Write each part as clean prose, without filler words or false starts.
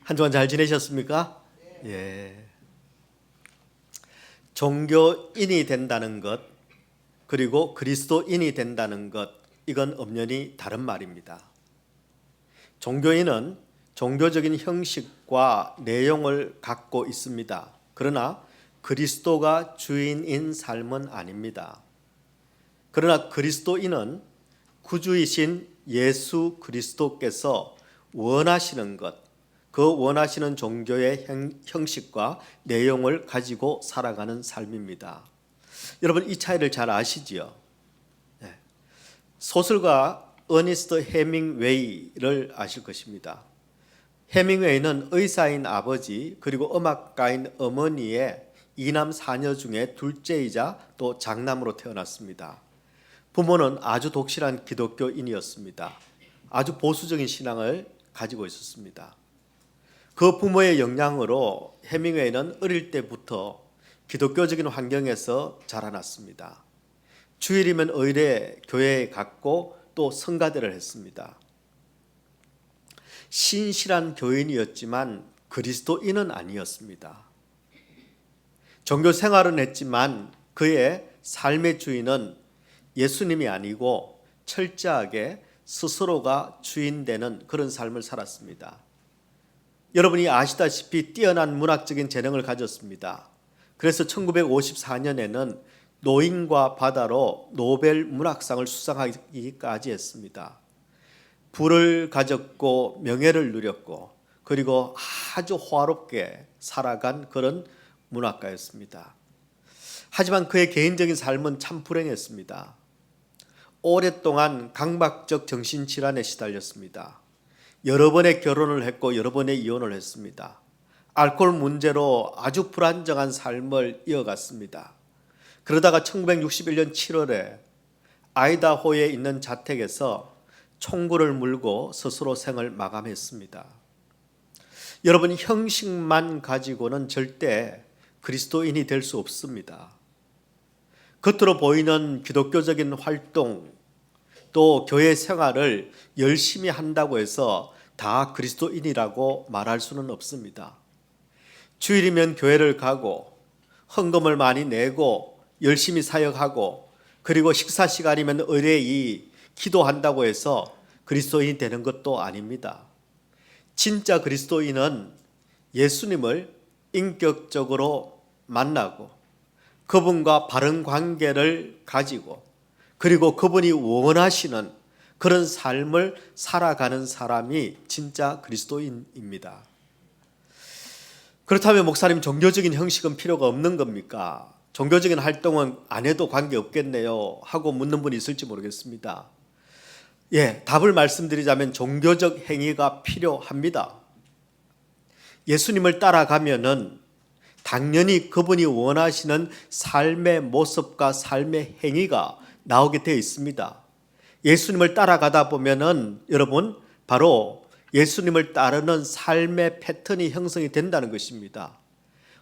한 주간 잘 지내셨습니까? 예. 종교인이 된다는 것, 그리고 그리스도인이 된다는 것, 이건 엄연히 다른 말입니다. 종교인은 종교적인 형식과 내용을 갖고 있습니다. 그러나 그리스도가 주인인 삶은 아닙니다. 그러나 그리스도인은 구주이신 예수 그리스도께서 원하시는 것, 그 원하시는 종교의 형식과 내용을 가지고 살아가는 삶입니다. 여러분, 이 차이를 잘 아시지요? 네. 소설가 어니스트 해밍웨이를 아실 것입니다. 해밍웨이는 의사인 아버지 그리고 음악가인 어머니의 2남 4녀 중에 둘째이자 또 장남으로 태어났습니다. 부모는 아주 독실한 기독교인이었습니다. 아주 보수적인 신앙을 가지고 있었습니다. 그 부모의 영향으로 해밍웨이는 어릴 때부터 기독교적인 환경에서 자라났습니다. 주일이면 의례 교회에 갔고 또 성가대를 했습니다. 신실한 교인이었지만 그리스도인은 아니었습니다. 종교 생활은 했지만 그의 삶의 주인은 예수님이 아니고 철저하게 스스로가 주인되는 그런 삶을 살았습니다. 여러분이 아시다시피 뛰어난 문학적인 재능을 가졌습니다. 그래서 1954년에는 노인과 바다로 노벨 문학상을 수상하기까지 했습니다. 부를 가졌고 명예를 누렸고 그리고 아주 호화롭게 살아간 그런 문학가였습니다. 하지만 그의 개인적인 삶은 참 불행했습니다. 오랫동안 강박적 정신질환에 시달렸습니다. 여러 번의 결혼을 했고 여러 번의 이혼을 했습니다. 알코올 문제로 아주 불안정한 삶을 이어갔습니다. 그러다가 1961년 7월에 아이다호에 있는 자택에서 총구를 물고 스스로 생을 마감했습니다. 여러분, 형식만 가지고는 절대 그리스도인이 될 수 없습니다. 겉으로 보이는 기독교적인 활동, 또 교회 생활을 열심히 한다고 해서 다 그리스도인이라고 말할 수는 없습니다. 주일이면 교회를 가고 헌금을 많이 내고 열심히 사역하고 그리고 식사 시간이면 의례히 기도한다고 해서 그리스도인이 되는 것도 아닙니다. 진짜 그리스도인은 예수님을 인격적으로 만나고 그분과 바른 관계를 가지고 그리고 그분이 원하시는 그런 삶을 살아가는 사람이 진짜 그리스도인입니다. 그렇다면 목사님, 종교적인 형식은 필요가 없는 겁니까? 종교적인 활동은 안 해도 관계없겠네요 하고 묻는 분이 있을지 모르겠습니다. 예, 답을 말씀드리자면 종교적 행위가 필요합니다. 예수님을 따라가면은 당연히 그분이 원하시는 삶의 모습과 삶의 행위가 나오게 되어 있습니다. 예수님을 따라가다 보면은 여러분 바로 예수님을 따르는 삶의 패턴이 형성이 된다는 것입니다.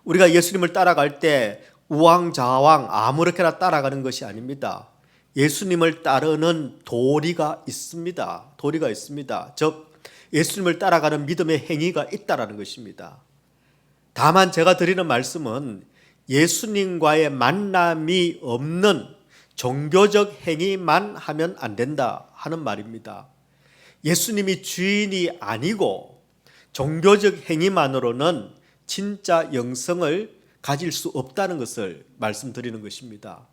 우리가 예수님을 따라갈 때 우왕좌왕 아무렇게나 따라가는 것이 아닙니다. 예수님을 따르는 도리가 있습니다. 도리가 있습니다. 즉 예수님을 따라가는 믿음의 행위가 있다라는 것입니다. 다만 제가 드리는 말씀은 예수님과의 만남이 없는 종교적 행위만 하면 안 된다 하는 말입니다. 예수님이 주인이 아니고 종교적 행위만으로는 진짜 영성을 가질 수 없다는 것을 말씀드리는 것입니다.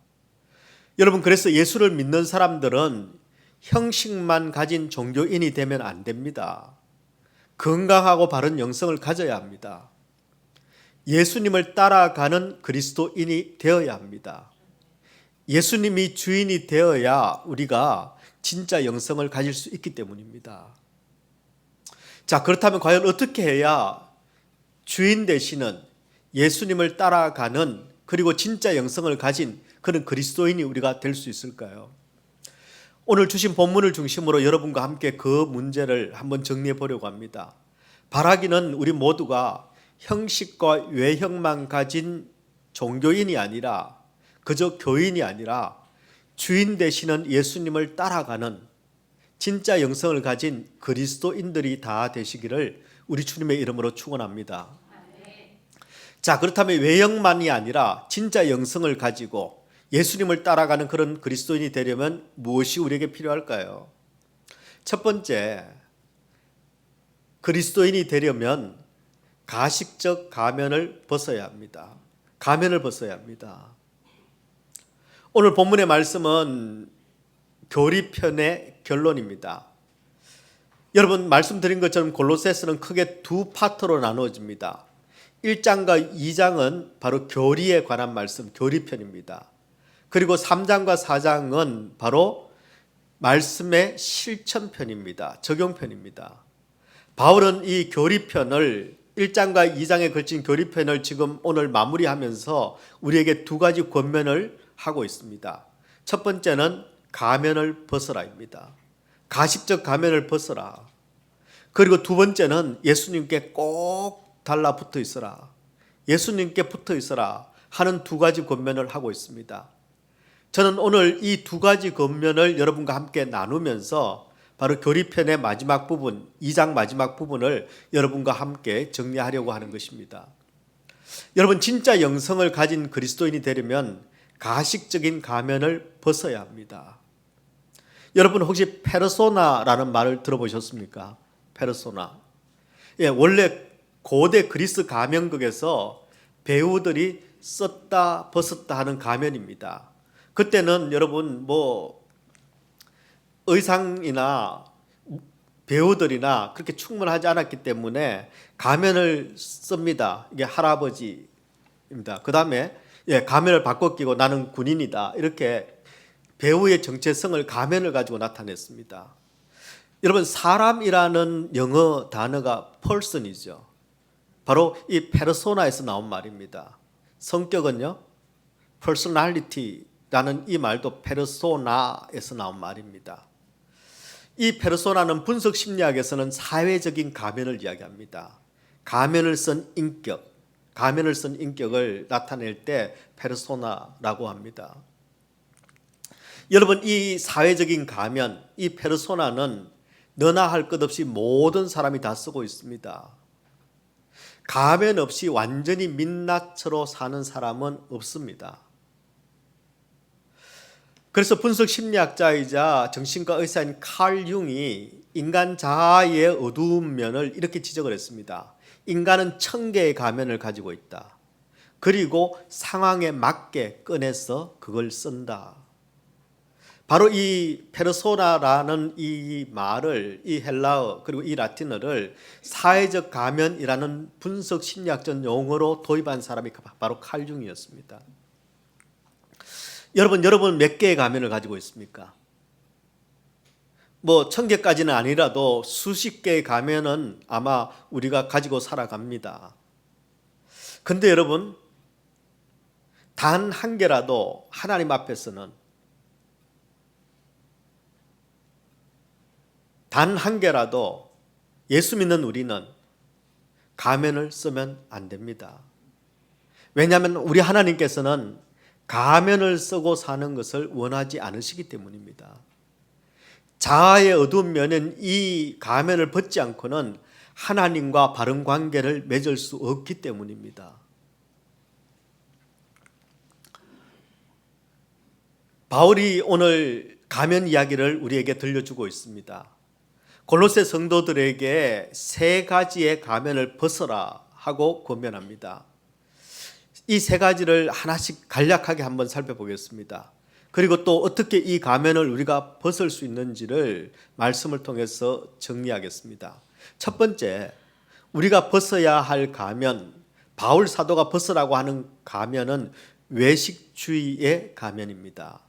여러분, 그래서 예수를 믿는 사람들은 형식만 가진 종교인이 되면 안 됩니다. 건강하고 바른 영성을 가져야 합니다. 예수님을 따라가는 그리스도인이 되어야 합니다. 예수님이 주인이 되어야 우리가 진짜 영성을 가질 수 있기 때문입니다. 자, 그렇다면 과연 어떻게 해야 주인 되시는 예수님을 따라가는 그리고 진짜 영성을 가진 그런 그리스도인이 우리가 될 수 있을까요? 오늘 주신 본문을 중심으로 여러분과 함께 그 문제를 한번 정리해 보려고 합니다. 바라기는 우리 모두가 형식과 외형만 가진 종교인이 아니라 그저 교인이 아니라 주인 되시는 예수님을 따라가는 진짜 영성을 가진 그리스도인들이 다 되시기를 우리 주님의 이름으로 축원합니다. 자, 그렇다면 외형만이 아니라 진짜 영성을 가지고 예수님을 따라가는 그런 그리스도인이 되려면 무엇이 우리에게 필요할까요? 첫 번째, 그리스도인이 되려면 가식적 가면을 벗어야 합니다. 가면을 벗어야 합니다. 오늘 본문의 말씀은 교리편의 결론입니다. 여러분 말씀드린 것처럼 골로새서는 크게 두 파트로 나누어집니다. 1장과 2장은 바로 교리에 관한 말씀, 교리편입니다. 그리고 3장과 4장은 바로 말씀의 실천편입니다. 적용편입니다. 바울은 이 교리편을 1장과 2장에 걸친 교리편을 지금 오늘 마무리하면서 우리에게 두 가지 권면을 하고 있습니다. 첫 번째는 가면을 벗어라입니다. 가식적 가면을 벗어라. 그리고 두 번째는 예수님께 꼭 달라붙어 있어라. 예수님께 붙어 있어라 하는 두 가지 권면을 하고 있습니다. 저는 오늘 이 두 가지 권면을 여러분과 함께 나누면서 바로 교리편의 마지막 부분, 2장 마지막 부분을 여러분과 함께 정리하려고 하는 것입니다. 여러분 진짜 영성을 가진 그리스도인이 되려면 가식적인 가면을 벗어야 합니다. 여러분 혹시 페르소나라는 말을 들어보셨습니까? 페르소나. 예, 원래 고대 그리스 가면극에서 배우들이 썼다 벗었다 하는 가면입니다. 그때는 여러분 의상이나 배우들이나 그렇게 충분하지 않았기 때문에 가면을 씁니다. 이게 할아버지입니다. 그 다음에 가면을 바꿔 끼고 나는 군인이다. 이렇게 배우의 정체성을 가면을 가지고 나타냈습니다. 여러분 사람이라는 영어 단어가 person이죠. 바로 이 페르소나에서 나온 말입니다. 성격은요, personality라는 이 말도 페르소나에서 나온 말입니다. 이 페르소나는 분석 심리학에서는 사회적인 가면을 이야기합니다. 가면을 쓴 인격, 가면을 쓴 인격을 나타낼 때 페르소나라고 합니다. 여러분 이 사회적인 가면, 이 페르소나는 너나 할 것 없이 모든 사람이 다 쓰고 있습니다. 가면 없이 완전히 민낯으로 사는 사람은 없습니다. 그래서 분석 심리학자이자 정신과 의사인 칼 융이 인간 자아의 어두운 면을 이렇게 지적을 했습니다. 인간은 1000개의 가면을 가지고 있다. 그리고 상황에 맞게 꺼내서 그걸 쓴다. 바로 이 페르소나라는 이 말을, 이 헬라어 그리고 이 라틴어를 사회적 가면이라는 분석 심리학적 용어로 도입한 사람이 바로 칼 융이었습니다. 여러분 몇 개의 가면을 가지고 있습니까? 1000개까지는 아니라도 수십 개의 가면은 아마 우리가 가지고 살아갑니다. 근데 여러분 단 한 개라도 하나님 앞에서는 단 한 개라도 예수 믿는 우리는 가면을 쓰면 안 됩니다. 왜냐하면 우리 하나님께서는 가면을 쓰고 사는 것을 원하지 않으시기 때문입니다. 자아의 어두운 면은 이 가면을 벗지 않고는 하나님과 바른 관계를 맺을 수 없기 때문입니다. 바울이 오늘 가면 이야기를 우리에게 들려주고 있습니다. 골로새 성도들에게 3가지의 가면을 벗어라 하고 권면합니다. 이 3가지를 하나씩 간략하게 한번 살펴보겠습니다. 그리고 또 어떻게 이 가면을 우리가 벗을 수 있는지를 말씀을 통해서 정리하겠습니다. 첫 번째, 우리가 벗어야 할 가면, 바울 사도가 벗으라고 하는 가면은 외식주의의 가면입니다.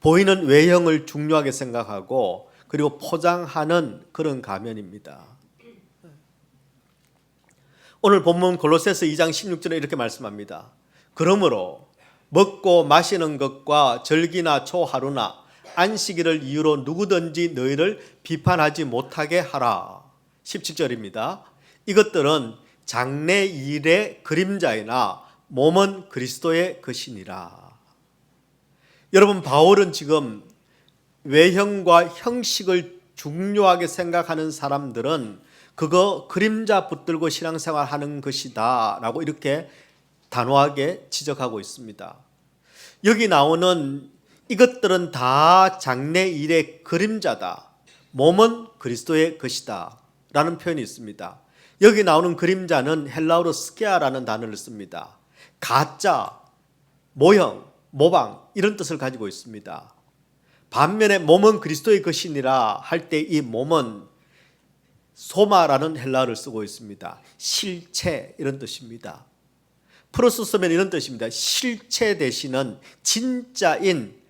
보이는 외형을 중요하게 생각하고 그리고 포장하는 그런 가면입니다. 오늘 본문 골로새서 2장 16절에 이렇게 말씀합니다. 그러므로 먹고 마시는 것과 절기나 초하루나 안식일을 이유로 누구든지 너희를 비판하지 못하게 하라. 17절입니다. 이것들은 장래 일의 그림자이나 몸은 그리스도의 것이니라. 여러분 바울은 지금 외형과 형식을 중요하게 생각하는 사람들은 그거 그림자 붙들고 신앙생활 하는 것이다 라고 이렇게 단호하게 지적하고 있습니다. 여기 나오는 이것들은 다 장래 일의 그림자다. 몸은 그리스도의 것이다 라는 표현이 있습니다. 여기 나오는 그림자는 헬라어로 스케아라는 단어를 씁니다. 가짜, 모형, 모방 이런 뜻을 가지고 있습니다. 반면에 몸은 그리스도의 것이니라 할 때 이 몸은 소마라는 헬라어를 쓰고 있습니다. 실체 이런 뜻입니다. 풀어서 쓰면 이런 뜻입니다. 실체 되시는 진짜인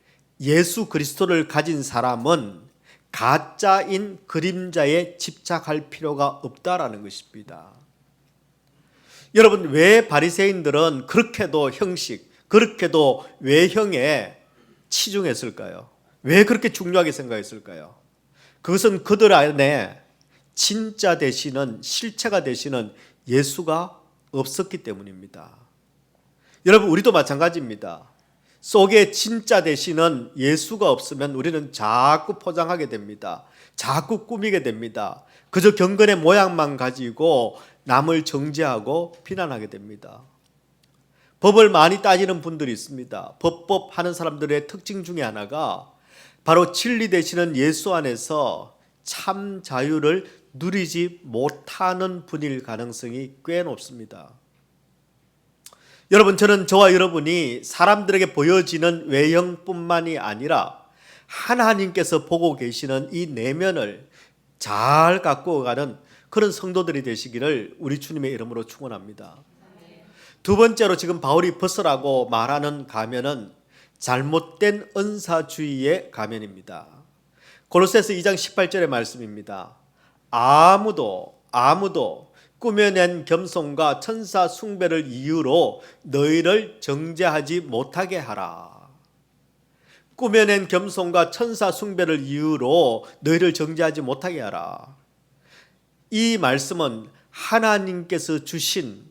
예수 그리스도를 가진 사람은 가짜인 그림자에 집착할 필요가 없다라는 것입니다. 여러분, 왜 바리새인들은 그렇게도 형식, 그렇게도 외형에 치중했을까요? 왜 그렇게 중요하게 생각했을까요? 그것은 그들 안에 진짜 되시는, 실체가 되시는 예수가 없었기 때문입니다. 여러분, 우리도 마찬가지입니다. 속에 진짜 되시는 예수가 없으면 우리는 자꾸 포장하게 됩니다. 자꾸 꾸미게 됩니다. 그저 경건의 모양만 가지고 남을 정죄하고 비난하게 됩니다. 법을 많이 따지는 분들이 있습니다. 법법 하는 사람들의 특징 중에 하나가 바로 진리 되시는 예수 안에서 참 자유를 누리지 못하는 분일 가능성이 꽤 높습니다. 여러분, 저는 저와 여러분이 사람들에게 보여지는 외형뿐만이 아니라 하나님께서 보고 계시는 이 내면을 잘 갖고 가는 그런 성도들이 되시기를 우리 주님의 이름으로 축원합니다. 두 번째로 지금 바울이 벗으라고 말하는 가면은 잘못된 은사주의의 가면입니다. 골로새서 2장 18절의 말씀입니다. 아무도 꾸며낸 겸손과 천사 숭배를 이유로 너희를 정죄하지 못하게 하라. 꾸며낸 겸손과 천사 숭배를 이유로 너희를 정죄하지 못하게 하라. 이 말씀은 하나님께서 주신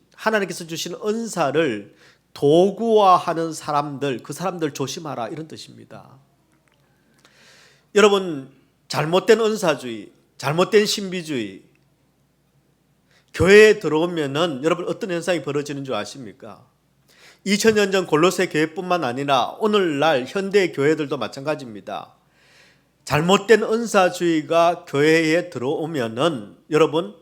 은사를 도구화하는 사람들, 그 사람들 조심하라 이런 뜻입니다. 여러분, 잘못된 은사주의, 잘못된 신비주의, 교회에 들어오면은 여러분 어떤 현상이 벌어지는 줄 아십니까? 2000년 전 골로새 교회뿐만 아니라 오늘날 현대 교회들도 마찬가지입니다. 잘못된 은사주의가 교회에 들어오면은 여러분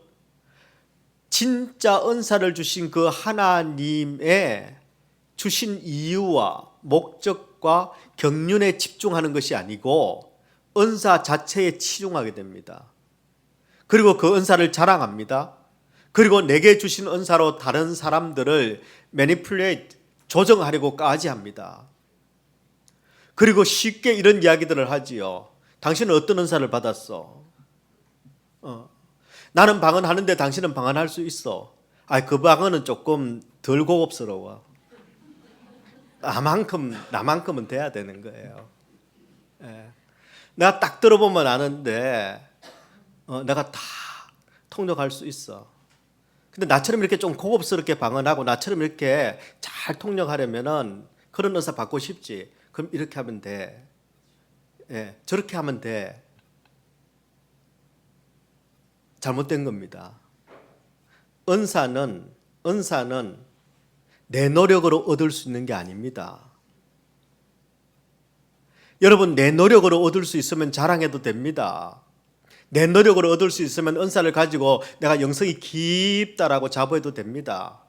진짜 은사를 주신 그 하나님의 주신 이유와 목적과 경륜에 집중하는 것이 아니고 은사 자체에 치중하게 됩니다. 그리고 그 은사를 자랑합니다. 그리고 내게 주신 은사로 다른 사람들을 manipulate, 조정하려고까지 합니다. 그리고 쉽게 이런 이야기들을 하지요. 당신은 어떤 은사를 받았어? 나는 방언하는데 당신은 방언할 수 있어. 그 방언은 조금 덜 고급스러워. 나만큼은 돼야 되는 거예요. 내가 딱 들어보면 아는데 내가 다 통역할 수 있어. 근데 나처럼 이렇게 좀 고급스럽게 방언하고 나처럼 이렇게 잘 통역하려면은 그런 은사 받고 싶지. 그럼 이렇게 하면 돼. 저렇게 하면 돼. 잘못된 겁니다. 은사는 내 노력으로 얻을 수 있는 게 아닙니다. 여러분, 내 노력으로 얻을 수 있으면 자랑해도 됩니다. 내 노력으로 얻을 수 있으면 은사를 가지고 내가 영성이 깊다라고 자부해도 됩니다.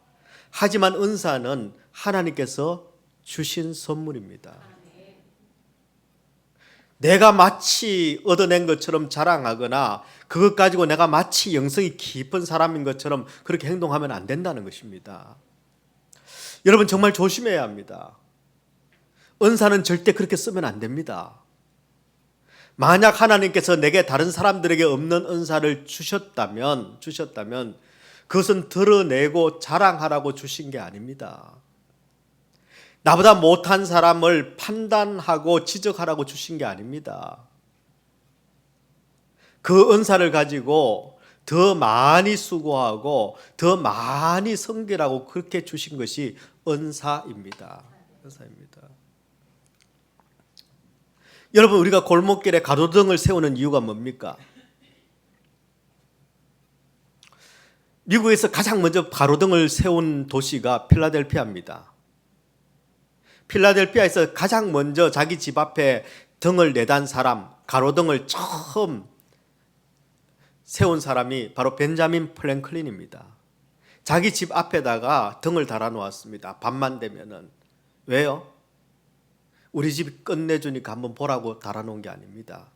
하지만 은사는 하나님께서 주신 선물입니다. 내가 마치 얻어낸 것처럼 자랑하거나 그것 가지고 내가 마치 영성이 깊은 사람인 것처럼 그렇게 행동하면 안 된다는 것입니다. 여러분, 정말 조심해야 합니다. 은사는 절대 그렇게 쓰면 안 됩니다. 만약 하나님께서 내게 다른 사람들에게 없는 은사를 주셨다면 그것은 드러내고 자랑하라고 주신 게 아닙니다. 나보다 못한 사람을 판단하고 지적하라고 주신 게 아닙니다. 그 은사를 가지고 더 많이 수고하고 더 많이 섬기라고 그렇게 주신 것이 은사입니다. 여러분, 우리가 골목길에 가로등을 세우는 이유가 뭡니까? 미국에서 가장 먼저 가로등을 세운 도시가 필라델피아입니다. 필라델피아에서 가장 먼저 자기 집 앞에 등을 내단 사람, 가로등을 처음 세운 사람이 바로 벤자민 프랭클린입니다. 자기 집 앞에다가 등을 달아 놓았습니다. 밤만 되면은. 왜요? 우리 집이 끝내주니까 한번 보라고 달아 놓은 게 아닙니다.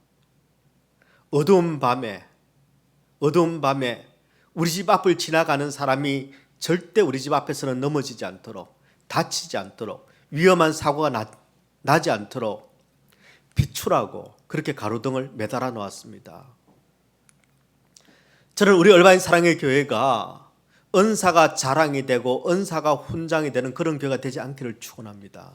어두운 밤에 우리 집 앞을 지나가는 사람이 절대 우리 집 앞에서는 넘어지지 않도록, 다치지 않도록, 위험한 사고가 나지 않도록 비추라고 그렇게 가로등을 매달아 놓았습니다. 저는 우리 얼바인 사랑의 교회가 은사가 자랑이 되고 은사가 훈장이 되는 그런 교회가 되지 않기를 축원합니다.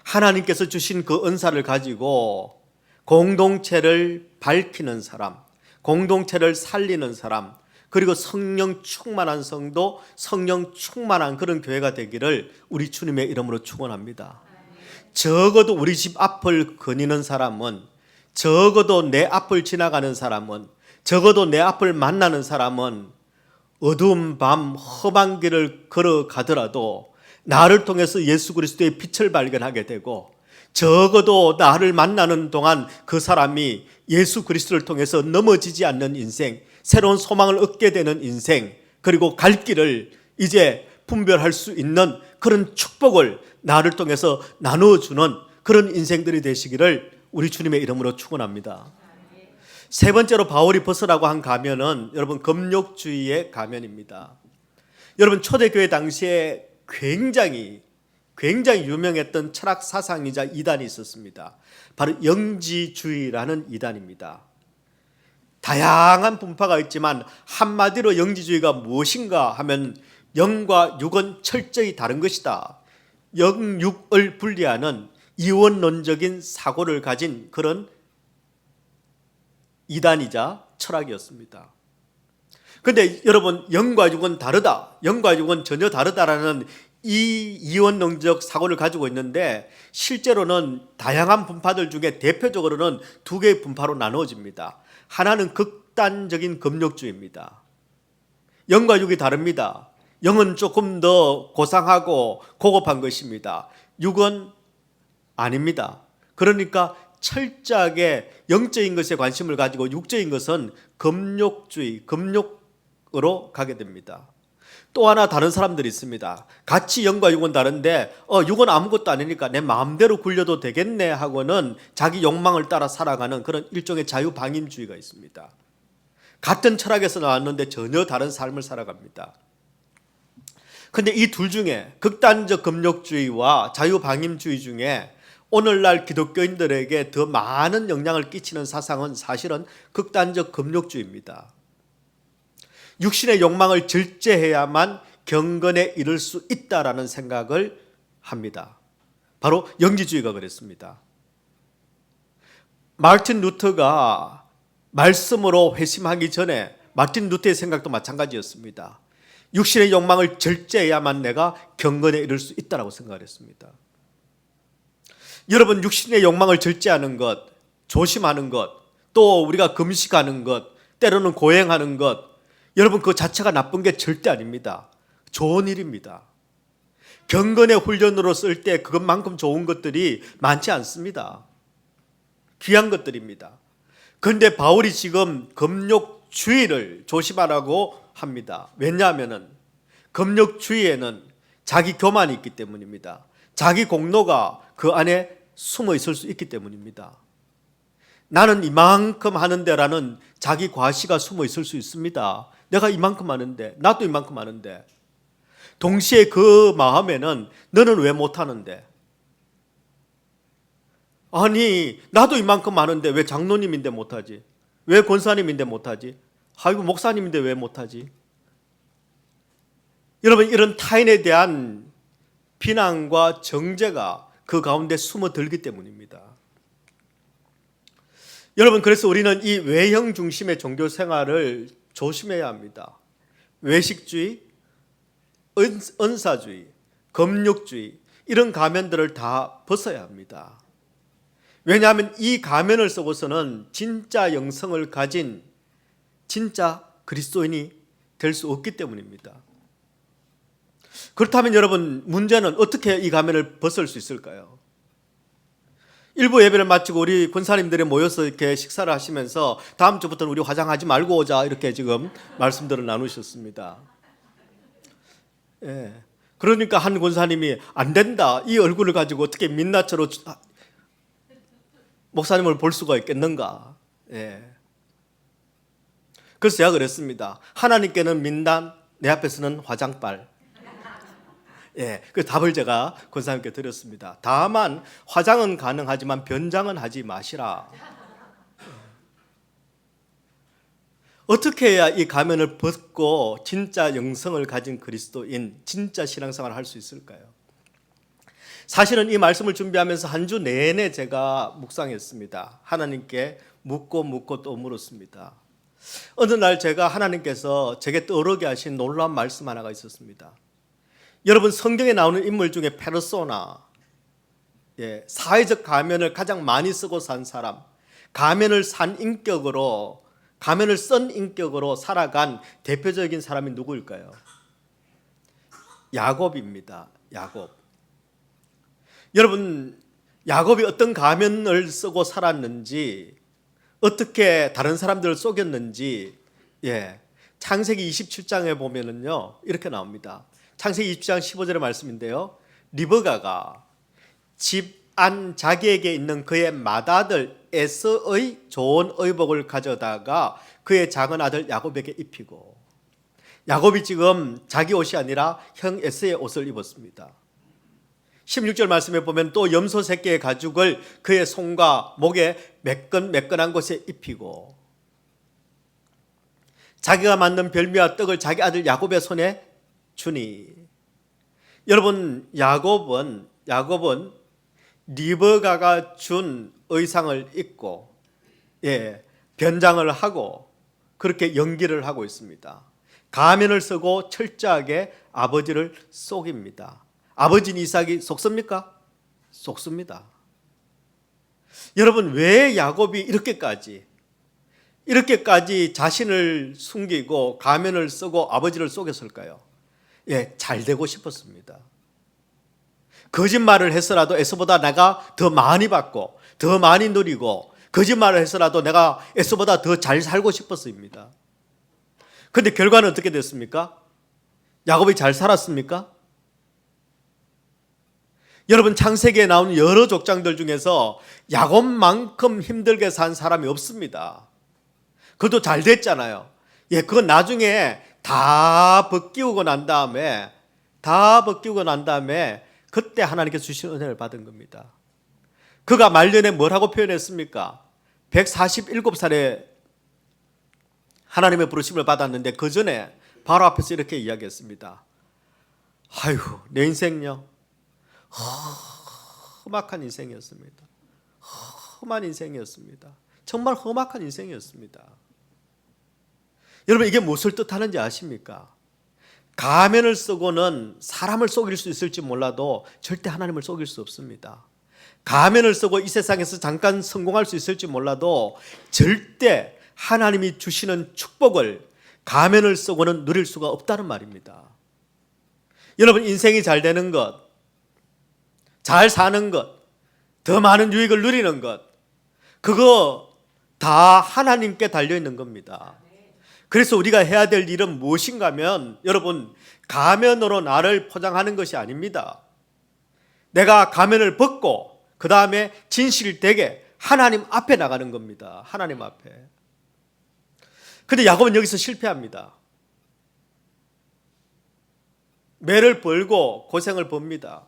하나님께서 주신 그 은사를 가지고 공동체를 밝히는 사람, 공동체를 살리는 사람, 그리고 성령 충만한 성도, 성령 충만한 그런 교회가 되기를 우리 주님의 이름으로 축원합니다. 적어도 우리 집 앞을 거니는 사람은, 적어도 내 앞을 지나가는 사람은, 적어도 내 앞을 만나는 사람은 어두운 밤 험한 길을 걸어가더라도 나를 통해서 예수 그리스도의 빛을 발견하게 되고, 적어도 나를 만나는 동안 그 사람이 예수 그리스도를 통해서 넘어지지 않는 인생, 새로운 소망을 얻게 되는 인생, 그리고 갈 길을 이제 분별할 수 있는 그런 축복을 나를 통해서 나누어주는 그런 인생들이 되시기를 우리 주님의 이름으로 축원합니다. 세 번째로 바울이 벗으라고 한 가면은 여러분 금욕주의의 가면입니다. 여러분 초대교회 당시에 굉장히 유명했던 철학 사상이자 이단이 있었습니다. 바로 영지주의라는 이단입니다. 다양한 분파가 있지만 한마디로 영지주의가 무엇인가 하면 영과 육은 철저히 다른 것이다. 영육을 분리하는 이원론적인 사고를 가진 그런 이단이자 철학이었습니다. 그런데 여러분 영과 육은 다르다, 영과 육은 전혀 다르다라는 이 이원론적 사고를 가지고 있는데 실제로는 다양한 분파들 중에 대표적으로는 두 개의 분파로 나누어집니다. 하나는 극단적인 금욕주의입니다. 영과 육이 다릅니다. 영은 조금 더 고상하고 고급한 것입니다. 육은 아닙니다. 그러니까 철저하게 영적인 것에 관심을 가지고 육적인 것은 금욕주의, 금욕으로 가게 됩니다. 또 하나 다른 사람들이 있습니다. 같이 영과 육은 다른데 육은 아무것도 아니니까 내 마음대로 굴려도 되겠네 하고는 자기 욕망을 따라 살아가는 그런 일종의 자유방임주의가 있습니다. 같은 철학에서 나왔는데 전혀 다른 삶을 살아갑니다. 그런데 이 둘 중에 극단적 금욕주의와 자유방임주의 중에 오늘날 기독교인들에게 더 많은 영향을 끼치는 사상은 사실은 극단적 금욕주의입니다. 육신의 욕망을 절제해야만 경건에 이를 수 있다라는 생각을 합니다. 바로 영지주의가 그랬습니다. 마르틴 루터가 말씀으로 회심하기 전에 마르틴 루터의 생각도 마찬가지였습니다. 육신의 욕망을 절제해야만 내가 경건에 이를 수 있다라고 생각을 했습니다. 여러분 육신의 욕망을 절제하는 것, 조심하는 것, 또 우리가 금식하는 것, 때로는 고행하는 것, 여러분 그 자체가 나쁜 게 절대 아닙니다. 좋은 일입니다. 경건의 훈련으로 쓸 때 그것만큼 좋은 것들이 많지 않습니다. 귀한 것들입니다. 그런데 바울이 지금 금욕주의를 조심하라고 합니다. 왜냐하면 금욕주의에는 자기 교만이 있기 때문입니다. 자기 공로가 그 안에 숨어 있을 수 있기 때문입니다. 나는 이만큼 하는데라는 자기 과시가 숨어 있을 수 있습니다. 내가 이만큼 하는데, 나도 이만큼 하는데. 동시에 그 마음에는 너는 왜 못하는데? 아니 나도 이만큼 하는데 왜 장로님인데 못하지? 왜 권사님인데 못하지? 아이고 목사님인데 왜 못하지? 여러분 이런 타인에 대한 비난과 정죄가 그 가운데 숨어들기 때문입니다. 여러분 그래서 우리는 이 외형 중심의 종교 생활을 조심해야 합니다. 외식주의, 은사주의, 금욕주의 이런 가면들을 다 벗어야 합니다. 왜냐하면 이 가면을 쓰고서는 진짜 영성을 가진 진짜 그리스도인이 될 수 없기 때문입니다. 그렇다면 여러분, 문제는 어떻게 이 가면을 벗을 수 있을까요? 일부 예배를 마치고 우리 권사님들이 모여서 이렇게 식사를 하시면서 다음 주부터는 우리 화장하지 말고 오자, 이렇게 지금 말씀들을 나누셨습니다. 예. 그러니까 한 권사님이 안 된다, 이 얼굴을 가지고 어떻게 민낯으로 목사님을 볼 수가 있겠는가. 예. 그래서 제가 그랬습니다. 하나님께는 민낯, 내 앞에서는 화장빨. 예, 그 답을 제가 권사님께 드렸습니다. 다만 화장은 가능하지만 변장은 하지 마시라. 어떻게 해야 이 가면을 벗고 진짜 영성을 가진 그리스도인, 진짜 신앙생활을 할 수 있을까요? 사실은 이 말씀을 준비하면서 한 주 내내 제가 묵상했습니다. 하나님께 묻고 또 물었습니다. 어느 날 제가 하나님께서 제게 떠오르게 하신 놀라운 말씀 하나가 있었습니다. 여러분, 성경에 나오는 인물 중에 페르소나, 사회적 가면을 가장 많이 쓰고 산 사람, 가면을 쓴 인격으로 살아간 대표적인 사람이 누구일까요? 야곱입니다. 야곱. 여러분, 야곱이 어떤 가면을 쓰고 살았는지, 어떻게 다른 사람들을 속였는지, 창세기 27장에 보면은요, 이렇게 나옵니다. 창세기 20장 15절의 말씀인데요. 리브가가 집 안 자기에게 있는 그의 맏아들 에서의 좋은 의복을 가져다가 그의 작은 아들 야곱에게 입히고, 야곱이 지금 자기 옷이 아니라 형 에서의 옷을 입었습니다. 16절 말씀에 보면 또 염소 새끼의 가죽을 그의 손과 목에 매끈한 곳에 입히고, 자기가 만든 별미와 떡을 자기 아들 야곱의 손에 주니. 여러분, 야곱은 리브가가 준 의상을 입고 변장을 하고 그렇게 연기를 하고 있습니다. 가면을 쓰고 철저하게 아버지를 속입니다. 아버지는 이삭이 속습니까? 속습니다. 여러분, 왜 야곱이 이렇게까지 자신을 숨기고 가면을 쓰고 아버지를 속였을까요? 잘 되고 싶었습니다. 거짓말을 해서라도 에서보다 내가 더 많이 받고 더 많이 누리고, 거짓말을 해서라도 내가 에서보다 더 잘 살고 싶었습니다. 그런데 결과는 어떻게 됐습니까? 야곱이 잘 살았습니까? 여러분, 창세기에 나오는 여러 족장들 중에서 야곱만큼 힘들게 산 사람이 없습니다. 그것도 잘 됐잖아요. 그건 나중에 다 벗기우고 난 다음에 그때 하나님께서 주신 은혜를 받은 겁니다. 그가 말년에 뭐라고 표현했습니까? 147살에 하나님의 부르심을 받았는데 그 전에 바로 앞에서 이렇게 이야기했습니다. 아이고, 내 인생요, 험악한 인생이었습니다. 험한 인생이었습니다. 정말 험악한 인생이었습니다. 여러분, 이게 무엇을 뜻하는지 아십니까? 가면을 쓰고는 사람을 속일 수 있을지 몰라도 절대 하나님을 속일 수 없습니다. 가면을 쓰고 이 세상에서 잠깐 성공할 수 있을지 몰라도 절대 하나님이 주시는 축복을 가면을 쓰고는 누릴 수가 없다는 말입니다. 여러분, 인생이 잘 되는 것, 잘 사는 것, 더 많은 유익을 누리는 것, 그거 다 하나님께 달려있는 겁니다. 그래서 우리가 해야 될 일은 무엇인가 하면, 여러분, 가면으로 나를 포장하는 것이 아닙니다. 내가 가면을 벗고 그 다음에 진실되게 하나님 앞에 나가는 겁니다. 하나님 앞에. 그런데 야곱은 여기서 실패합니다. 매를 벌고 고생을 봅니다.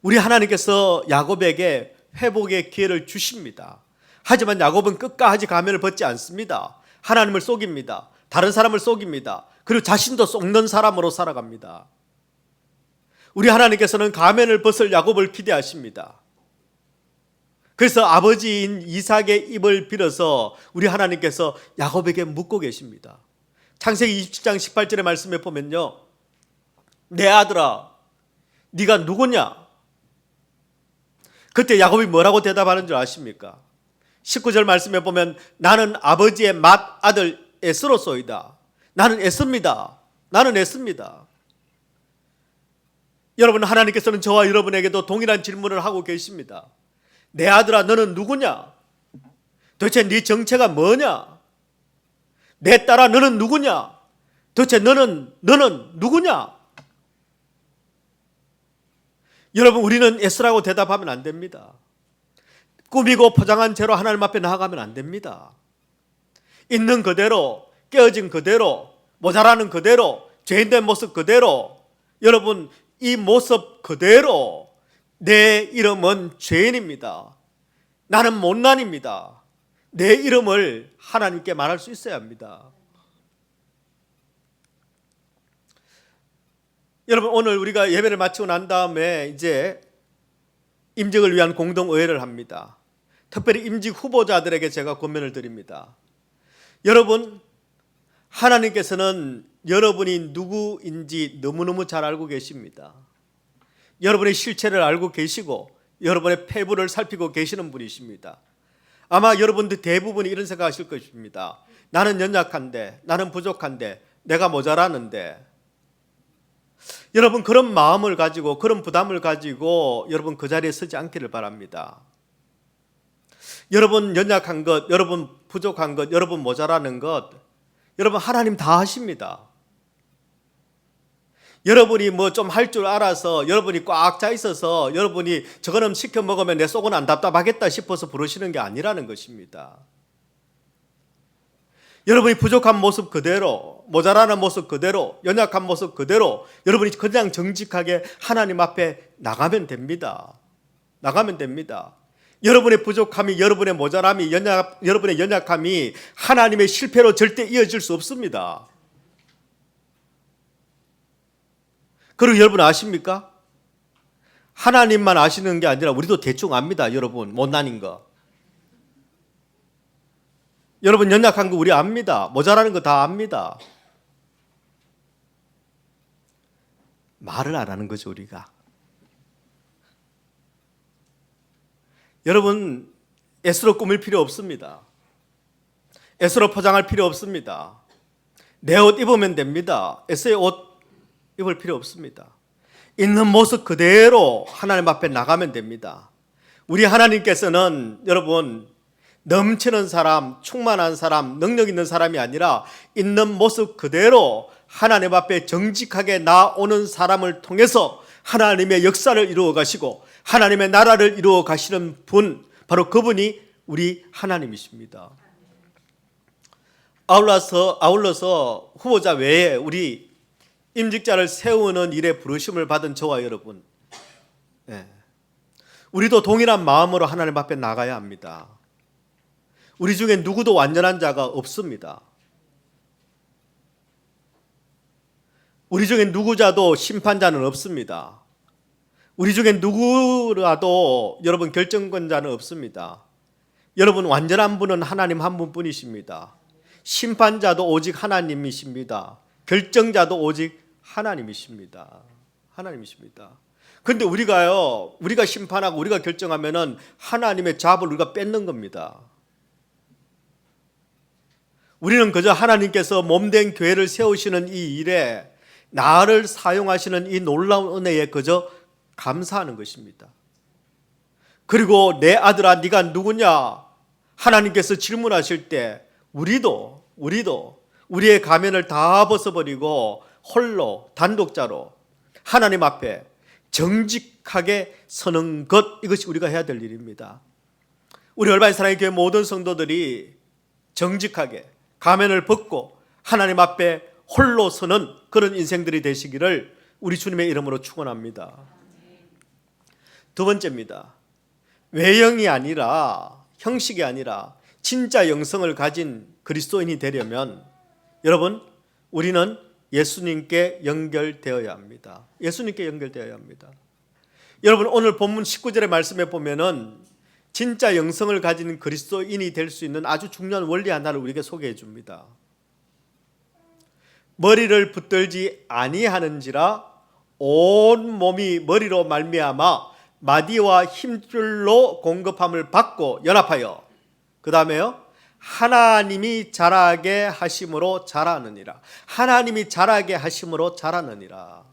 우리 하나님께서 야곱에게 회복의 기회를 주십니다. 하지만 야곱은 끝까지 가면을 벗지 않습니다. 하나님을 속입니다. 다른 사람을 속입니다. 그리고 자신도 속는 사람으로 살아갑니다. 우리 하나님께서는 가면을 벗을 야곱을 기대하십니다. 그래서 아버지인 이삭의 입을 빌어서 우리 하나님께서 야곱에게 묻고 계십니다. 창세기 27장 18절의 말씀에 보면요, 내 아들아, 네가 누구냐? 그때 야곱이 뭐라고 대답하는 줄 아십니까? 19절 말씀에 보면 나는 아버지의 맏아들 에스로소이다. 나는 애씁니다. 나는 애씁니다. 여러분, 하나님께서는 저와 여러분에게도 동일한 질문을 하고 계십니다. 내 아들아, 너는 누구냐? 도대체 네 정체가 뭐냐? 내 딸아, 너는 누구냐? 도대체 너는 누구냐? 여러분, 우리는 애쓰라고 대답하면 안 됩니다. 꾸미고 포장한 채로 하나님 앞에 나아가면 안 됩니다. 있는 그대로, 깨어진 그대로, 모자라는 그대로, 죄인된 모습 그대로, 여러분, 이 모습 그대로 내 이름은 죄인입니다. 나는 못난입니다. 내 이름을 하나님께 말할 수 있어야 합니다. 여러분, 오늘 우리가 예배를 마치고 난 다음에 이제 임직을 위한 공동의회를 합니다. 특별히 임직 후보자들에게 제가 권면을 드립니다. 여러분, 하나님께서는 여러분이 누구인지 너무너무 잘 알고 계십니다. 여러분의 실체를 알고 계시고 여러분의 패부를 살피고 계시는 분이십니다. 아마 여러분들 대부분이 이런 생각하실 것입니다. 나는 연약한데, 나는 부족한데, 내가 모자라는데. 여러분, 그런 마음을 가지고, 그런 부담을 가지고 여러분 그 자리에 서지 않기를 바랍니다. 여러분 연약한 것, 여러분 부족한 것, 여러분 모자라는 것, 여러분 하나님 다 아십니다. 여러분이 뭐 좀 할 줄 알아서, 여러분이 꽉 차 있어서, 여러분이 저거는 시켜 먹으면 내 속은 안 답답하겠다 싶어서 부르시는 게 아니라는 것입니다. 여러분이 부족한 모습 그대로, 모자라는 모습 그대로, 연약한 모습 그대로 여러분이 그냥 정직하게 하나님 앞에 나가면 됩니다. 나가면 됩니다. 여러분의 부족함이, 여러분의 모자람이, 여러분의 연약함이 하나님의 실패로 절대 이어질 수 없습니다. 그리고 여러분 아십니까? 하나님만 아시는 게 아니라 우리도 대충 압니다. 여러분, 못난인 거. 여러분 연약한 거 우리 압니다. 모자라는 거 다 압니다. 말을 안 하는 거죠, 우리가. 여러분, 애쓰러 꾸밀 필요 없습니다. 애쓰러 포장할 필요 없습니다. 내 옷 입으면 됩니다. 애써의 옷 입을 필요 없습니다. 있는 모습 그대로 하나님 앞에 나가면 됩니다. 우리 하나님께서는 여러분 넘치는 사람, 충만한 사람, 능력 있는 사람이 아니라 있는 모습 그대로 하나님 앞에 정직하게 나오는 사람을 통해서 하나님의 역사를 이루어 가시고 하나님의 나라를 이루어 가시는 분, 바로 그분이 우리 하나님이십니다. 아울러서 후보자 외에 우리 임직자를 세우는 일에 부르심을 받은 저와 여러분, 우리도 동일한 마음으로 하나님 앞에 나가야 합니다. 우리 중에 누구도 완전한 자가 없습니다. 우리 중에 누구자도 심판자는 없습니다. 우리 중에 누구라도 여러분 결정권자는 없습니다. 여러분 완전한 분은 하나님 한 분뿐이십니다. 심판자도 오직 하나님이십니다. 결정자도 오직 하나님이십니다. 하나님이십니다. 근데 우리가 심판하고 우리가 결정하면은 하나님의 잡을 우리가 뺏는 겁니다. 우리는 그저 하나님께서 몸된 교회를 세우시는 이 일에 나를 사용하시는 이 놀라운 은혜에 그저 감사하는 것입니다. 그리고 내 아들아 네가 누구냐? 하나님께서 질문하실 때 우리도 우리의 가면을 다 벗어버리고 홀로 단독자로 하나님 앞에 정직하게 서는 것, 이것이 우리가 해야 될 일입니다. 우리 얼바인 사랑의 교회 모든 성도들이 정직하게 가면을 벗고 하나님 앞에 홀로 서는 그런 인생들이 되시기를 우리 주님의 이름으로 축원합니다. 두 번째입니다. 외형이 아니라, 형식이 아니라 진짜 영성을 가진 그리스도인이 되려면 여러분, 우리는 예수님께 연결되어야 합니다. 예수님께 연결되어야 합니다. 여러분, 오늘 본문 19절의 말씀에 보면은 진짜 영성을 가진 그리스도인이 될 수 있는 아주 중요한 원리 하나를 우리에게 소개해 줍니다. 머리를 붙들지 아니하는지라 온 몸이 머리로 말미암아 마디와 힘줄로 공급함을 받고 연합하여, 그 다음에요, 하나님이 자라게 하심으로 자라느니라. 하나님이 자라게 하심으로 자라느니라.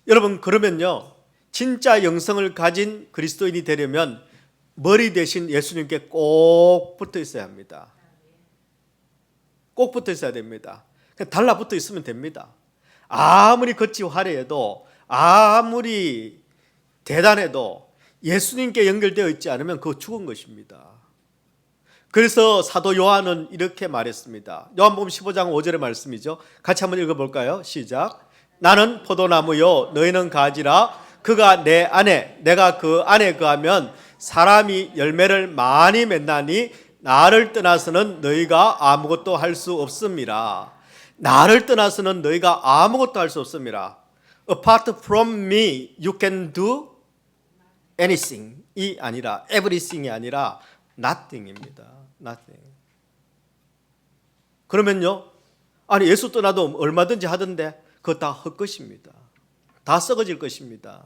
여러분, 그러면요, 진짜 영성을 가진 그리스도인이 되려면 머리 대신 예수님께 꼭 붙어 있어야 합니다. 꼭 붙어 있어야 됩니다. 그냥 달라붙어 있으면 됩니다. 아무리 겉이 화려해도, 아무리 대단해도 예수님께 연결되어 있지 않으면 그거 죽은 것입니다. 그래서 사도 요한은 이렇게 말했습니다. 요한복음 15장 5절의 말씀이죠. 같이 한번 읽어볼까요? 시작. 나는 포도나무요 너희는 가지라. 그가 내 안에 내가 그 안에 거하면 사람이 열매를 많이 맺나니 나를 떠나서는 너희가 아무것도 할 수 없음이라. 나를 떠나서는 너희가 아무것도 할 수 없음이라. Apart from me you can do anything이 아니라 everything이 아니라 nothing입니다. nothing. 그러면요, 아니 예수 떠나도 얼마든지 하던데 그거 다 헛것입니다. 다 썩어질 것입니다.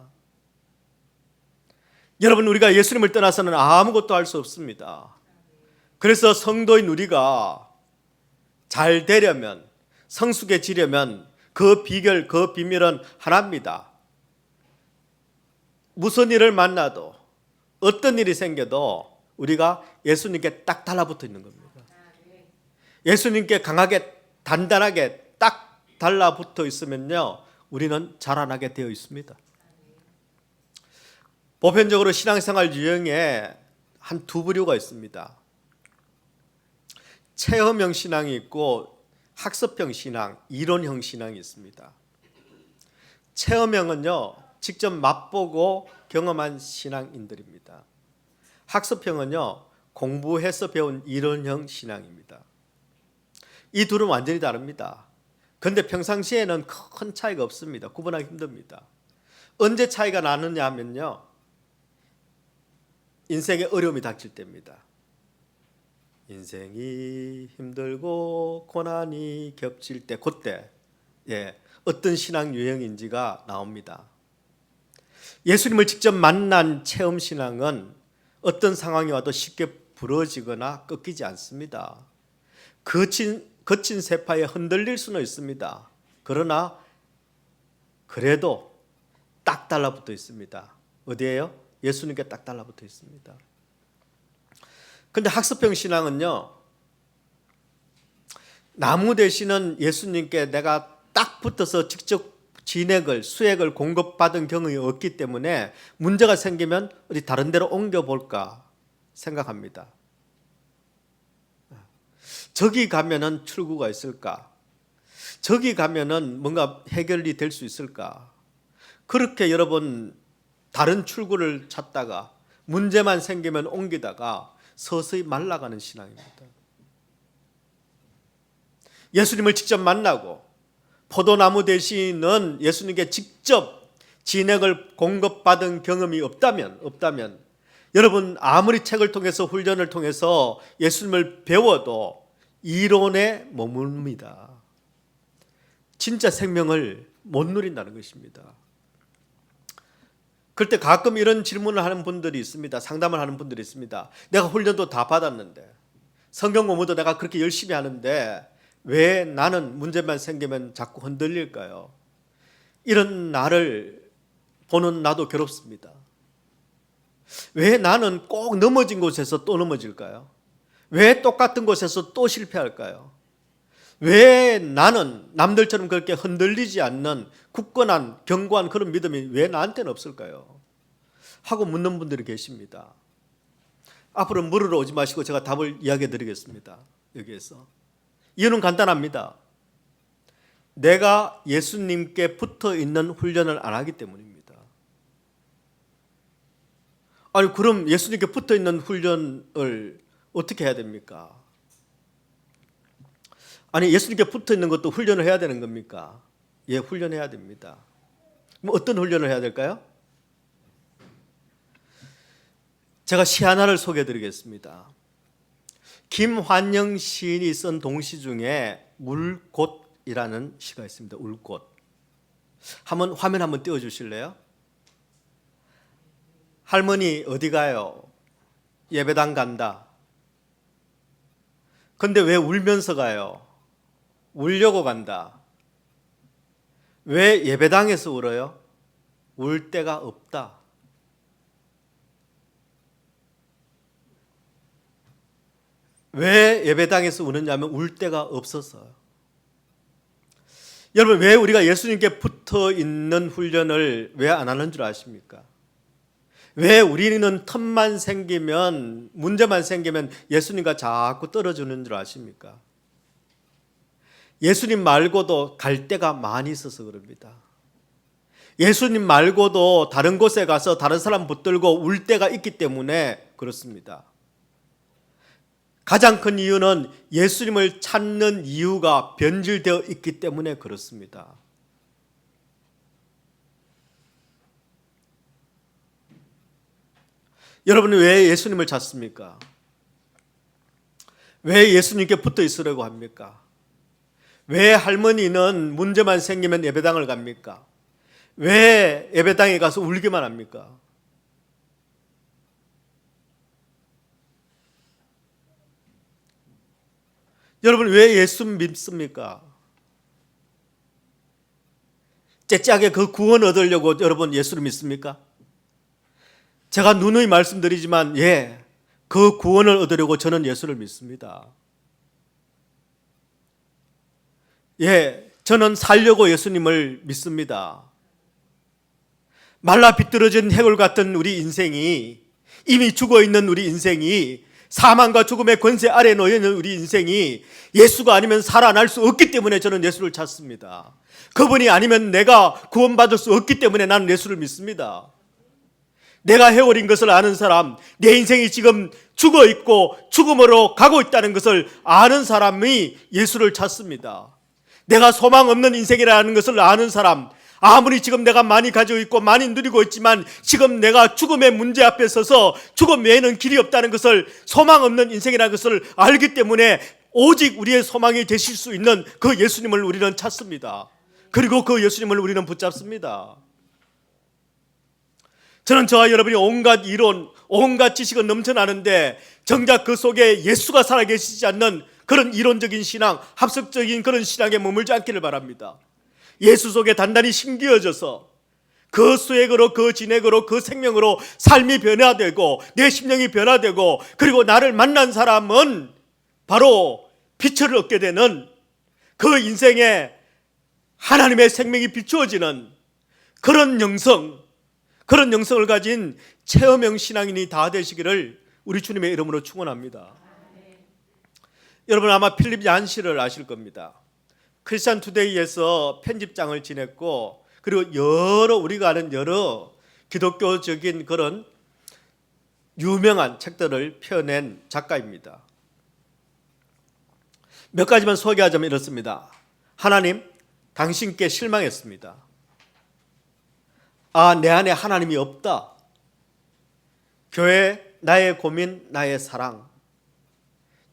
여러분, 우리가 예수님을 떠나서는 아무것도 할 수 없습니다. 그래서 성도인 우리가 잘 되려면, 성숙해지려면 그 비결, 그 비밀은 하나입니다. 무슨 일을 만나도, 어떤 일이 생겨도 우리가 예수님께 딱 달라붙어 있는 겁니다. 예수님께 강하게, 단단하게 딱 달라붙어 있으면요, 우리는 자라나게 되어 있습니다. 보편적으로 신앙생활 유형에 한 두 부류가 있습니다. 체험형 신앙이 있고 학습형 신앙, 이론형 신앙이 있습니다. 체험형은요, 직접 맛보고 경험한 신앙인들입니다. 학습형은요, 공부해서 배운 이론형 신앙입니다. 이 둘은 완전히 다릅니다. 그런데 평상시에는 큰 차이가 없습니다. 구분하기 힘듭니다. 언제 차이가 나느냐 하면요, 인생에 어려움이 닥칠 때입니다. 인생이 힘들고 고난이 겹칠 때, 그때 어떤 신앙 유형인지가 나옵니다. 예수님을 직접 만난 체험 신앙은 어떤 상황이 와도 쉽게 부러지거나 꺾이지 않습니다. 거친 세파에 흔들릴 수는 있습니다. 그러나 그래도 딱 달라붙어 있습니다. 어디에요? 예수님께 딱 달라붙어 있습니다. 그런데 학습형 신앙은요, 나무 대신은 예수님께 내가 딱 붙어서 직접 수액을 공급받은 경험이 없기 때문에 문제가 생기면 어디 다른 데로 옮겨볼까 생각합니다. 저기 가면은 출구가 있을까? 저기 가면은 뭔가 해결이 될 수 있을까? 그렇게 여러분 다른 출구를 찾다가 문제만 생기면 옮기다가 서서히 말라가는 신앙입니다. 예수님을 직접 만나고 포도나무 대신은 예수님께 직접 진액을 공급받은 경험이 없다면 여러분 아무리 책을 통해서 훈련을 통해서 예수님을 배워도 이론에 머뭅니다. 진짜 생명을 못 누린다는 것입니다. 그럴 때 가끔 이런 질문을 하는 분들이 있습니다. 상담을 하는 분들이 있습니다. 내가 훈련도 다 받았는데, 성경 공부도 내가 그렇게 열심히 하는데 왜 나는 문제만 생기면 자꾸 흔들릴까요? 이런 나를 보는 나도 괴롭습니다. 왜 나는 꼭 넘어진 곳에서 또 넘어질까요? 왜 똑같은 곳에서 또 실패할까요? 왜 나는 남들처럼 그렇게 흔들리지 않는 굳건한 견고한 그런 믿음이 왜 나한테는 없을까요? 하고 묻는 분들이 계십니다. 앞으로 물으러 오지 마시고 제가 답을 이야기해 드리겠습니다. 여기에서 이유는 간단합니다. 내가 예수님께 붙어 있는 훈련을 안 하기 때문입니다. 아니 그럼 예수님께 붙어 있는 훈련을 어떻게 해야 됩니까? 아니 예수님께 붙어 있는 것도 훈련을 해야 되는 겁니까? 예, 훈련해야 됩니다. 그럼 어떤 훈련을 해야 될까요? 제가 시 하나를 소개해 드리겠습니다. 김환영 시인이 쓴 동시 중에 울꽃이라는 시가 있습니다. 울꽃. 화면 한번 띄워 주실래요? 할머니 어디 가요? 예배당 간다. 근데 왜 울면서 가요? 울려고 간다. 왜 예배당에서 울어요? 울 데가 없다. 왜 예배당에서 우느냐면 울 데가 없어서요. 여러분, 왜 우리가 예수님께 붙어 있는 훈련을 왜 안 하는 줄 아십니까? 왜 우리는 틈만 생기면, 문제만 생기면 예수님과 자꾸 떨어지는 줄 아십니까? 예수님 말고도 갈 데가 많이 있어서 그럽니다. 예수님 말고도 다른 곳에 가서 다른 사람 붙들고 울 데가 있기 때문에 그렇습니다. 가장 큰 이유는 예수님을 찾는 이유가 변질되어 있기 때문에 그렇습니다. 여러분은 왜 예수님을 찾습니까? 왜 예수님께 붙어 있으려고 합니까? 왜 할머니는 문제만 생기면 예배당을 갑니까? 왜 예배당에 가서 울기만 합니까? 여러분, 왜 예수 믿습니까? 째째하게 그 구원 얻으려고 여러분 예수를 믿습니까? 제가 누누이 말씀드리지만 그 구원을 얻으려고 저는 예수를 믿습니다. 저는 살려고 예수님을 믿습니다. 말라 비뚤어진 해골 같은 우리 인생이, 이미 죽어있는 우리 인생이, 사망과 죽음의 권세 아래에 놓여있는 우리 인생이 예수가 아니면 살아날 수 없기 때문에 저는 예수를 찾습니다. 그분이 아니면 내가 구원받을 수 없기 때문에 나는 예수를 믿습니다. 내가 해월인 것을 아는 사람, 내 인생이 지금 죽어있고 죽음으로 가고 있다는 것을 아는 사람이 예수를 찾습니다. 내가 소망 없는 인생이라는 것을 아는 사람, 아무리 지금 내가 많이 가지고 있고 많이 누리고 있지만 지금 내가 죽음의 문제 앞에 서서 죽음 외에는 길이 없다는 것을, 소망 없는 인생이라는 것을 알기 때문에 오직 우리의 소망이 되실 수 있는 그 예수님을 우리는 찾습니다. 그리고 그 예수님을 우리는 붙잡습니다. 저는 저와 여러분이 온갖 이론, 온갖 지식은 넘쳐나는데 정작 그 속에 예수가 살아계시지 않는 그런 이론적인 신앙, 합석적인 그런 신앙에 머물지 않기를 바랍니다. 예수 속에 단단히 심기어져서 그 수액으로, 그 진액으로, 그 생명으로 삶이 변화되고 내 심령이 변화되고, 그리고 나를 만난 사람은 바로 빛을 얻게 되는, 그 인생에 하나님의 생명이 비추어지는 그런 영성, 그런 영성을 가진 체험형 신앙인이 다 되시기를 우리 주님의 이름으로 축원합니다. 여러분 아마 필립 얀시를 아실 겁니다. 크리스천 투데이에서 편집장을 지냈고, 그리고 우리가 아는 여러 기독교적인 그런 유명한 책들을 펴낸 작가입니다. 몇 가지만 소개하자면 이렇습니다. 하나님, 당신께 실망했습니다. 내 안에 하나님이 없다. 교회, 나의 고민, 나의 사랑,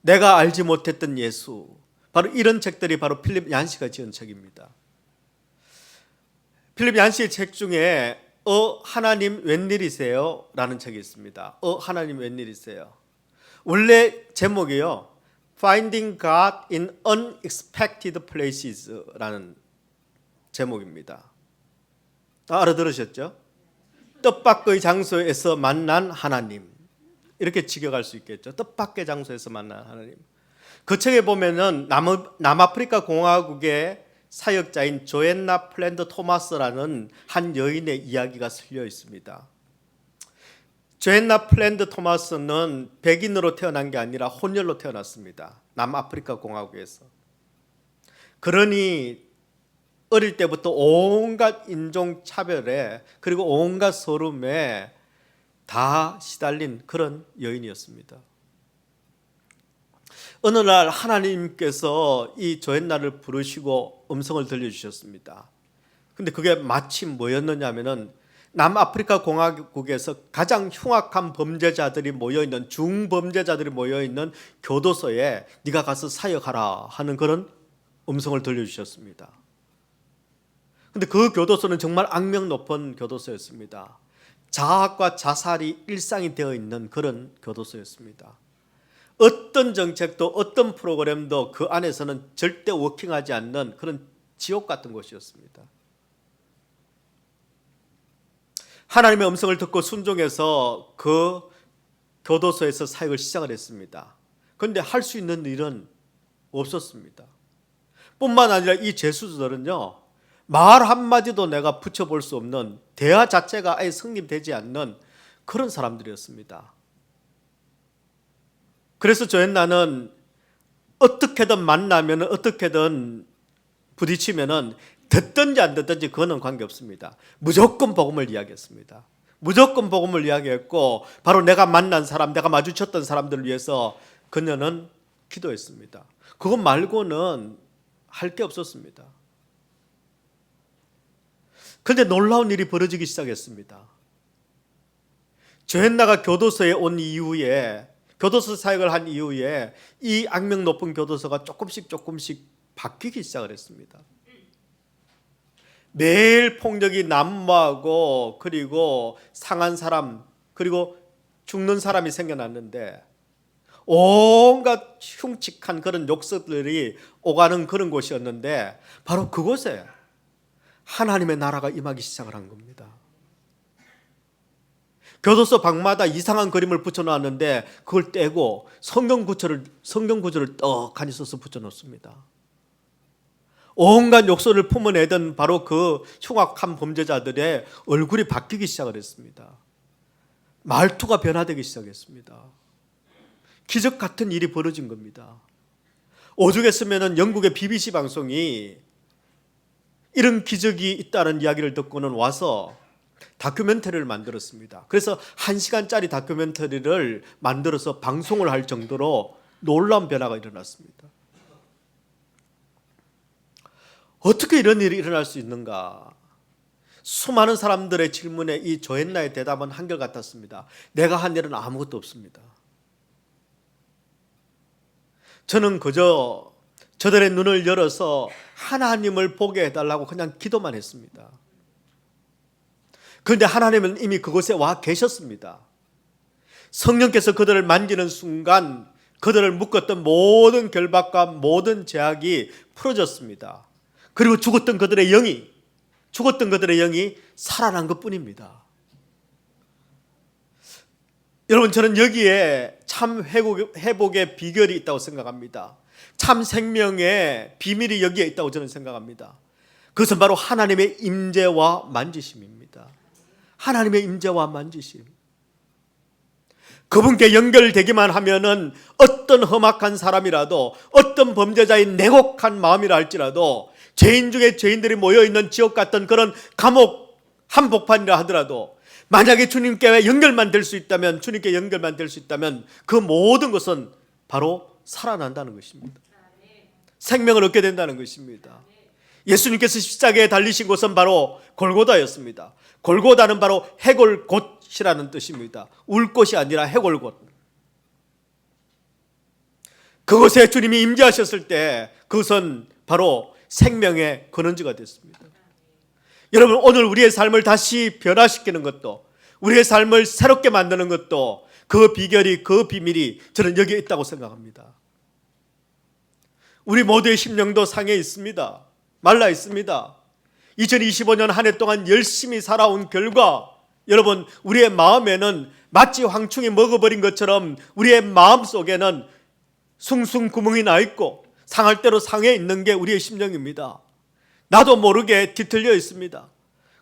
내가 알지 못했던 예수, 바로 이런 책들이 바로 필립 얀시가 지은 책입니다. 필립 얀시의 책 중에 하나님 웬일이세요? 라는 책이 있습니다. 하나님 웬일이세요? 원래 제목이요, Finding God in Unexpected Places 라는 제목입니다. 알아들으셨죠? 뜻밖의 장소에서 만난 하나님, 이렇게 직역할 수 있겠죠. 뜻밖의 장소에서 만난 하나님. 그 책에 보면은 남아프리카 공화국의 사역자인 조앤나 플랜드 토마스라는 한 여인의 이야기가 실려 있습니다. 조앤나 플랜드 토마스는 백인으로 태어난 게 아니라 혼혈로 태어났습니다. 남아프리카 공화국에서. 그러니 어릴 때부터 온갖 인종 차별에, 그리고 온갖 서름에 다 시달린 그런 여인이었습니다. 어느 날 하나님께서 이 조앤나를 부르시고 음성을 들려주셨습니다. 근데 그게 마침 뭐였느냐 하면은 남아프리카 공화국에서 가장 흉악한 범죄자들이 모여있는, 중범죄자들이 모여있는 교도소에 네가 가서 사역하라 하는 그런 음성을 들려주셨습니다. 근데 그 교도소는 정말 악명 높은 교도소였습니다. 자학과 자살이 일상이 되어 있는 그런 교도소였습니다. 어떤 정책도 어떤 프로그램도 그 안에서는 절대 워킹하지 않는 그런 지옥 같은 곳이었습니다. 하나님의 음성을 듣고 순종해서 그 교도소에서 사역을 시작을 했습니다. 그런데 할 수 있는 일은 없었습니다. 뿐만 아니라 이 죄수들은요, 말 한마디도 내가 붙여볼 수 없는, 대화 자체가 아예 성립되지 않는 그런 사람들이었습니다. 그래서 조앤나는 어떻게든 만나면, 어떻게든 부딪히면은 듣든지 안 듣든지 그거는 관계없습니다. 무조건 복음을 이야기했습니다. 무조건 복음을 이야기했고, 바로 내가 만난 사람, 내가 마주쳤던 사람들을 위해서 그녀는 기도했습니다. 그것 말고는 할 게 없었습니다. 그런데 놀라운 일이 벌어지기 시작했습니다. 조앤나가 교도소에 온 이후에, 교도소 사역을 한 이후에 이 악명 높은 교도소가 조금씩 바뀌기 시작을 했습니다. 매일 폭력이 난무하고, 그리고 상한 사람, 그리고 죽는 사람이 생겨났는데, 온갖 흉측한 그런 욕설들이 오가는 그런 곳이었는데, 바로 그곳에 하나님의 나라가 임하기 시작을 한 겁니다. 교도소 방마다 이상한 그림을 붙여놨는데 그걸 떼고 성경 구절을 떡하니 써서 붙여놓습니다. 온갖 욕설을 품어내던 바로 그 흉악한 범죄자들의 얼굴이 바뀌기 시작을 했습니다. 말투가 변화되기 시작했습니다. 기적 같은 일이 벌어진 겁니다. 오죽했으면 영국의 BBC 방송이 이런 기적이 있다는 이야기를 듣고는 와서 다큐멘터리를 만들었습니다. 그래서 1시간짜리 다큐멘터리를 만들어서 방송을 할 정도로 놀라운 변화가 일어났습니다. 어떻게 이런 일이 일어날 수 있는가? 수많은 사람들의 질문에 이 조앤나의 대답은 한결같았습니다. 내가 한 일은 아무것도 없습니다. 저는 그저 저들의 눈을 열어서 하나님을 보게 해달라고 그냥 기도만 했습니다. 그런데 하나님은 이미 그곳에 와 계셨습니다. 성령께서 그들을 만지는 순간 그들을 묶었던 모든 결박과 모든 제약이 풀어졌습니다. 그리고 죽었던 그들의 영이 살아난 것뿐입니다. 여러분, 저는 여기에 참 회복의 비결이 있다고 생각합니다. 참 생명의 비밀이 여기에 있다고 저는 생각합니다. 그것은 바로 하나님의 임재와 만지심입니다. 하나님의 임재와 만지심. 그분께 연결되기만 하면은 어떤 험악한 사람이라도, 어떤 범죄자의 내곡한 마음이라 할지라도, 죄인 중에 죄인들이 모여있는 지옥 같은 그런 감옥 한복판이라 하더라도 만약에 주님께 연결만 될 수 있다면, 주님께 연결만 될 수 있다면 그 모든 것은 바로 살아난다는 것입니다. 생명을 얻게 된다는 것입니다. 예수님께서 십자가에 달리신 곳은 바로 골고다였습니다. 골고다는 바로 해골곳이라는 뜻입니다. 울 곳이 아니라 해골곳. 그곳에 주님이 임재하셨을 때 그것은 바로 생명의 근원지가 됐습니다. 여러분, 오늘 우리의 삶을 다시 변화시키는 것도, 우리의 삶을 새롭게 만드는 것도 그 비결이, 그 비밀이 저는 여기에 있다고 생각합니다. 우리 모두의 심령도 상해 있습니다. 말라 있습니다. 2025년 한 해 동안 열심히 살아온 결과, 여러분, 우리의 마음에는 마치 황충이 먹어버린 것처럼 우리의 마음 속에는 숭숭 구멍이 나 있고 상할 대로 상해 있는 게 우리의 심령입니다. 나도 모르게 뒤틀려 있습니다.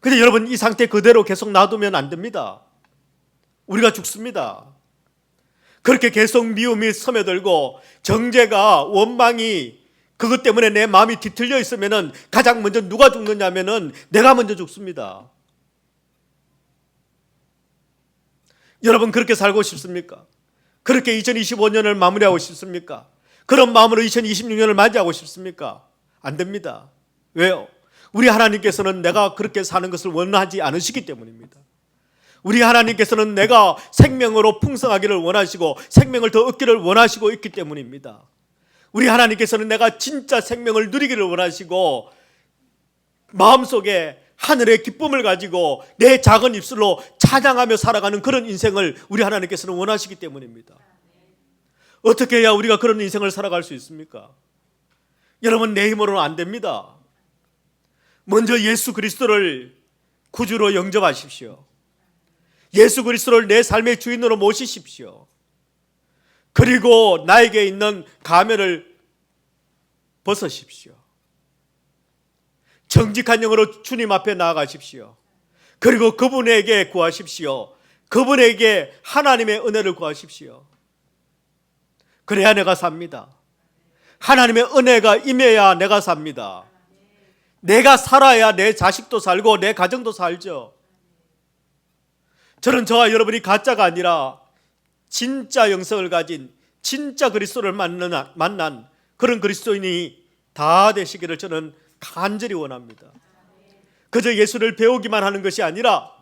근데 여러분, 이 상태 그대로 계속 놔두면 안 됩니다. 우리가 죽습니다. 그렇게 계속 미움이 스며들고 정죄가, 원망이, 그것 때문에 내 마음이 뒤틀려 있으면은 가장 먼저 누가 죽느냐면은 내가 먼저 죽습니다. 여러분, 그렇게 살고 싶습니까? 그렇게 2025년을 마무리하고 싶습니까? 그런 마음으로 2026년을 맞이하고 싶습니까? 안 됩니다. 왜요? 우리 하나님께서는 내가 그렇게 사는 것을 원하지 않으시기 때문입니다. 우리 하나님께서는 내가 생명으로 풍성하기를 원하시고 생명을 더 얻기를 원하시고 있기 때문입니다. 우리 하나님께서는 내가 진짜 생명을 누리기를 원하시고 마음속에 하늘의 기쁨을 가지고 내 작은 입술로 찬양하며 살아가는 그런 인생을 우리 하나님께서는 원하시기 때문입니다. 어떻게 해야 우리가 그런 인생을 살아갈 수 있습니까? 여러분, 내 힘으로는 안 됩니다. 먼저 예수 그리스도를 구주로 영접하십시오. 예수 그리스도를 내 삶의 주인으로 모시십시오. 그리고 나에게 있는 가면을 벗으십시오. 정직한 영으로 주님 앞에 나아가십시오. 그리고 그분에게 구하십시오. 그분에게 하나님의 은혜를 구하십시오. 그래야 내가 삽니다. 하나님의 은혜가 임해야 내가 삽니다. 내가 살아야 내 자식도 살고 내 가정도 살죠. 저는 저와 여러분이 가짜가 아니라 진짜 영성을 가진 진짜 그리스도를 만난 그런 그리스도인이 다 되시기를 저는 간절히 원합니다. 그저 예수를 배우기만 하는 것이 아니라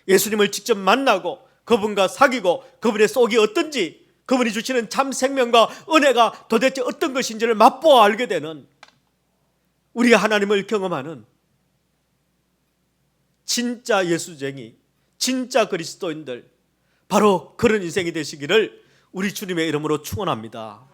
예수님을 직접 만나고 그분과 사귀고 그분의 속이 어떤지, 그분이 주시는 참 생명과 은혜가 도대체 어떤 것인지를 맛보아 알게 되는, 우리가 하나님을 경험하는 진짜 예수쟁이, 진짜 그리스도인들, 바로 그런 인생이 되시기를 우리 주님의 이름으로 축원합니다.